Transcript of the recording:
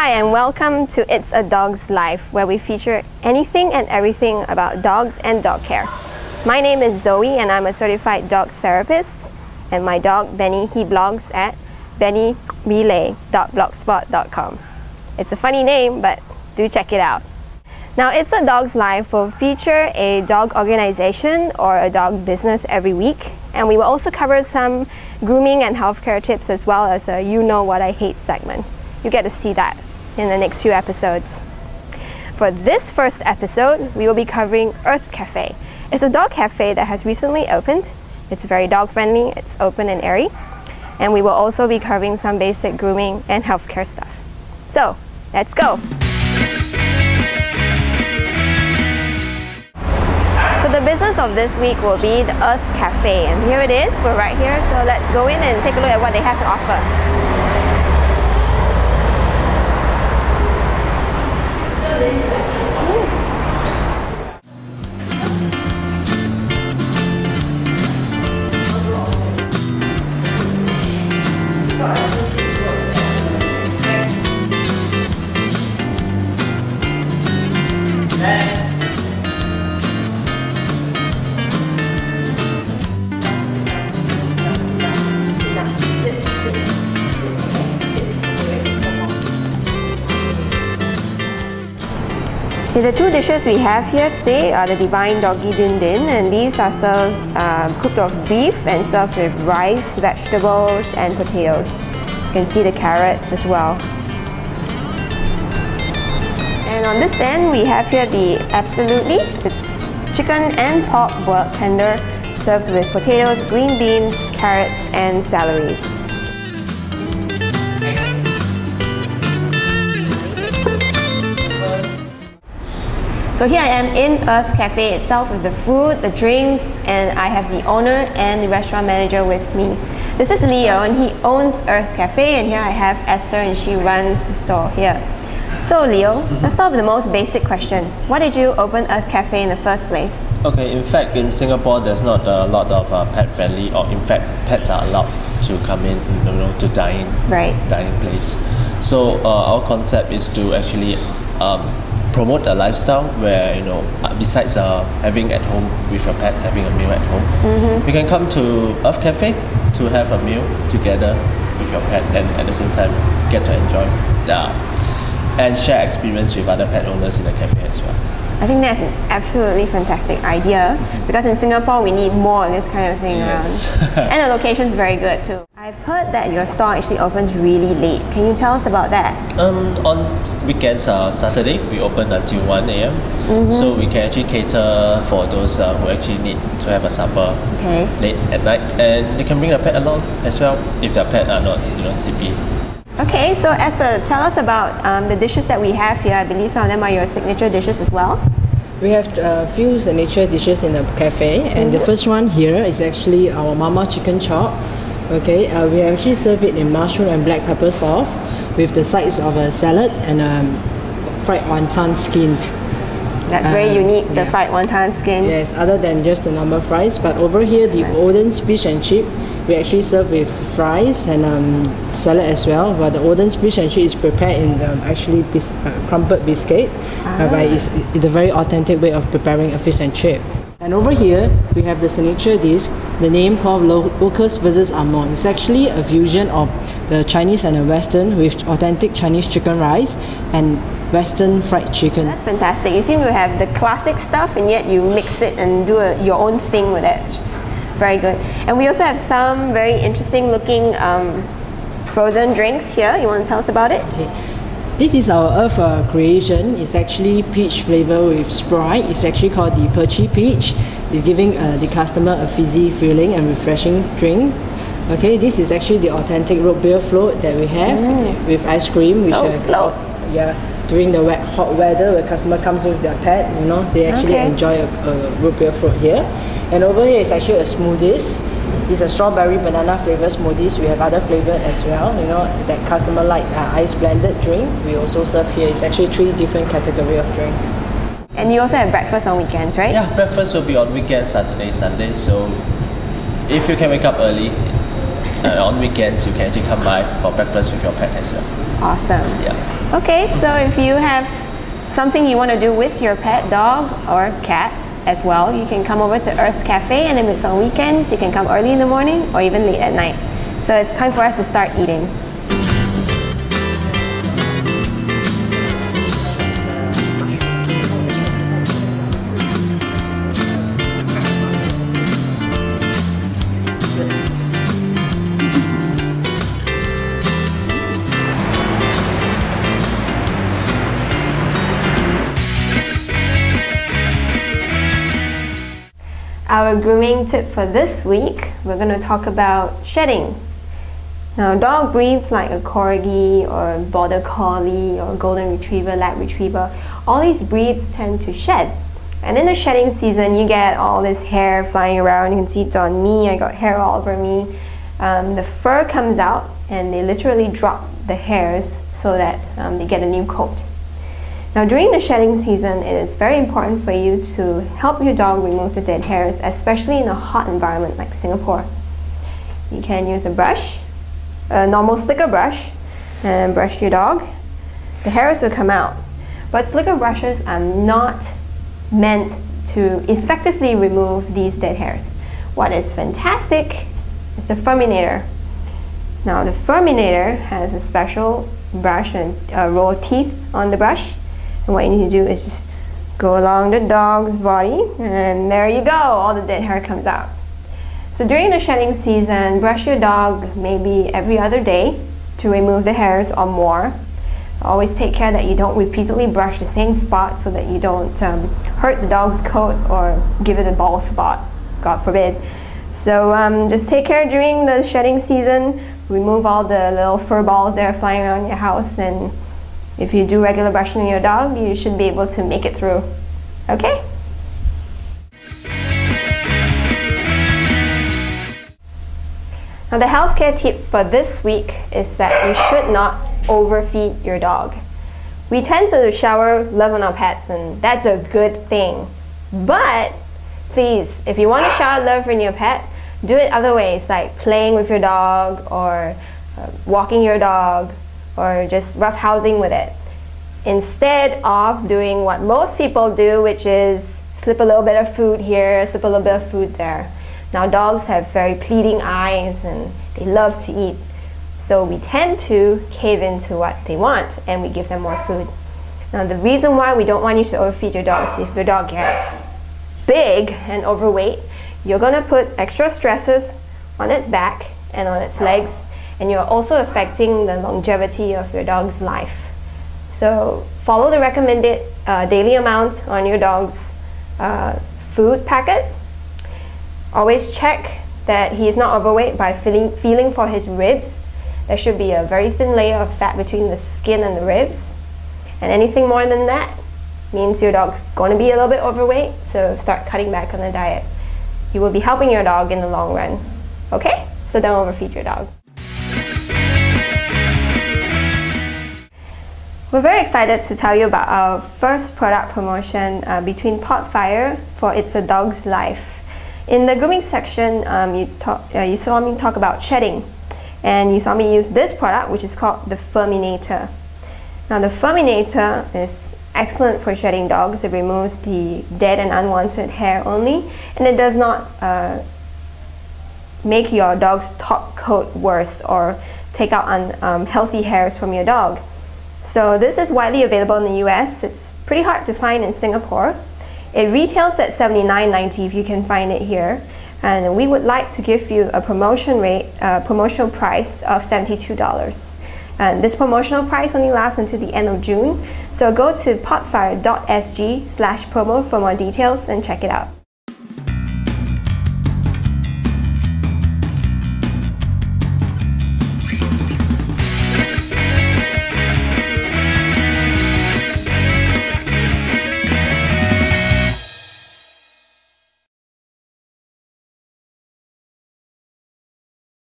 Hi and welcome to It's a Dog's Life, where we feature anything and everything about dogs and dog care. My name is Zoe and I'm a certified dog therapist, and my dog Benny, he blogs at bennyrelay.blogspot.com. It's a funny name, but do check it out. Now, It's a Dog's Life will feature a dog organization or a dog business every week, and we will also cover some grooming and healthcare tips, as well as a You Know What I Hate segment. You get to see that in the next few episodes. For this first episode, we will be covering Earth Cafe. It's a dog cafe that has recently opened. It's very dog friendly, it's open and airy, and we will also be covering some basic grooming and healthcare stuff. So, let's go! So the business of this week will be the Earth Cafe, and here it is, we're right here, so let's go in and take a look at what they have to offer. The two dishes we have here today are the Divine Doggy Din Din, and these are served cooked of beef and served with rice, vegetables and potatoes. You can see the carrots as well. And on this end we have here the Absolutely. It's chicken and pork boiled tender served with potatoes, green beans, carrots and celeries. So here I am in Earth Cafe itself with the food, the drinks, and I have the owner and the restaurant manager with me. This is Leo and he owns Earth Cafe, and here I have Esther and she runs the store here. So Leo, let's start with the most basic question. Why did you open Earth Cafe in the first place? Okay, in fact in Singapore there's not a lot of pet friendly, or in fact pets are allowed to come in, to dine place. So our concept is to actually promote a lifestyle where, besides having at home with your pet, having a meal at home, you can come to Earth Cafe to have a meal together with your pet, and at the same time get to enjoy and share experience with other pet owners in the cafe as well. I think that's an absolutely fantastic idea, because in Singapore we need more of this kind of thing around. And the location's very good too. I've heard that your store actually opens really late. Can you tell us about that? On weekends, Saturday, we open until 1 a.m. So we can actually cater for those who actually need to have a supper late at night, and they can bring a pet along as well if their pet are not sleepy. Okay, so Esther, tell us about the dishes that we have here. I believe some of them are your signature dishes as well. We have a few signature dishes in the cafe, and the first one here is actually our Mama Chicken Chop. Okay, we actually serve it in mushroom and black pepper sauce with the sides of a salad and fried wonton skinned. That's very unique, the fried wonton skin. Yes, other than just the normal fries. But over here, the Oden's fish and chip, we actually serve with fries and salad as well. But the Oden's fish and chip is prepared in crumbled biscuit. It's a very authentic way of preparing a fish and chip. And over here, we have the signature dish, the name called Locust vs. Amon. It's actually a fusion of the Chinese and the Western, with authentic Chinese chicken rice and Western fried chicken. That's fantastic. You seem to have the classic stuff, and yet you mix it and do your own thing with it, which is very good. And we also have some very interesting looking frozen drinks here. You want to tell us about it? Okay. This is our Earth creation. It's actually peach flavor with Sprite. It's actually called the Perchy Peach. It's giving the customer a fizzy, filling and refreshing drink. Okay, this is actually the authentic root beer float that we have with ice cream, which during the hot weather, where customer comes with their pet, they actually enjoy a root beer float here. And over here is actually a smoothies. It's a strawberry banana flavor smoothies. We have other flavor as well, that customer like ice blended drink. We also serve here. It's actually 3 different category of drink. And you also have breakfast on weekends, right? Yeah, breakfast will be on weekends, Saturday, Sunday. So if you can wake up early, on weekends you can actually come by for breakfast with your pet as well. Awesome. Yeah. Okay, so if you have something you want to do with your pet dog or cat as well, you can come over to Earth Cafe, and if it's on weekends, you can come early in the morning or even late at night. So it's time for us to start eating. Our grooming tip for this week, we're going to talk about shedding. Now, dog breeds like a Corgi or Border Collie or Golden Retriever, Lab Retriever, all these breeds tend to shed. And in the shedding season, you get all this hair flying around. You can see it's on me, I got hair all over me. The fur comes out and they literally drop the hairs so that they get a new coat. Now, during the shedding season, it is very important for you to help your dog remove the dead hairs, especially in a hot environment like Singapore. You can use a brush, a normal slicker brush, and brush your dog. The hairs will come out. But slicker brushes are not meant to effectively remove these dead hairs. What is fantastic is the Furminator. Now, the Furminator has a special brush and a row of teeth on the brush. And what you need to do is just go along the dog's body, and there you go, all the dead hair comes out. So during the shedding season, brush your dog maybe every other day to remove the hairs or more. Always take care that you don't repeatedly brush the same spot so that you don't hurt the dog's coat or give it a bald spot, God forbid. So just take care during the shedding season, remove all the little fur balls that are flying around your house, and if you do regular brushing on your dog, you should be able to make it through. Okay? Now, the healthcare tip for this week is that you should not overfeed your dog. We tend to shower love on our pets, and that's a good thing. But please, if you want to shower love from your pet, do it other ways, like playing with your dog or walking your dog, or just roughhousing with it, instead of doing what most people do, which is slip a little bit of food here, slip a little bit of food there. Now, dogs have very pleading eyes and they love to eat, so we tend to cave into what they want and we give them more food. Now, the reason why we don't want you to overfeed your dog is if your dog gets big and overweight, you're going to put extra stresses on its back and on its legs, and you're also affecting the longevity of your dog's life. So follow the recommended daily amount on your dog's food packet. Always check that he is not overweight by feeling for his ribs. There should be a very thin layer of fat between the skin and the ribs. And anything more than that means your dog's going to be a little bit overweight, so start cutting back on the diet. You will be helping your dog in the long run. Okay? So don't overfeed your dog. We're very excited to tell you about our first product promotion between Potfire for It's a Dog's Life. In the grooming section, you saw me talk about shedding, and you saw me use this product, which is called the Furminator. Now, the Furminator is excellent for shedding dogs. It removes the dead and unwanted hair only, and it does not make your dog's top coat worse or take out unhealthy hairs from your dog. So this is widely available in the US. It's pretty hard to find in Singapore. It retails at $79.90 if you can find it here. And we would like to give you a promotional price of $72. And this promotional price only lasts until the end of June. So go to potfire.sg/promo for more details and check it out.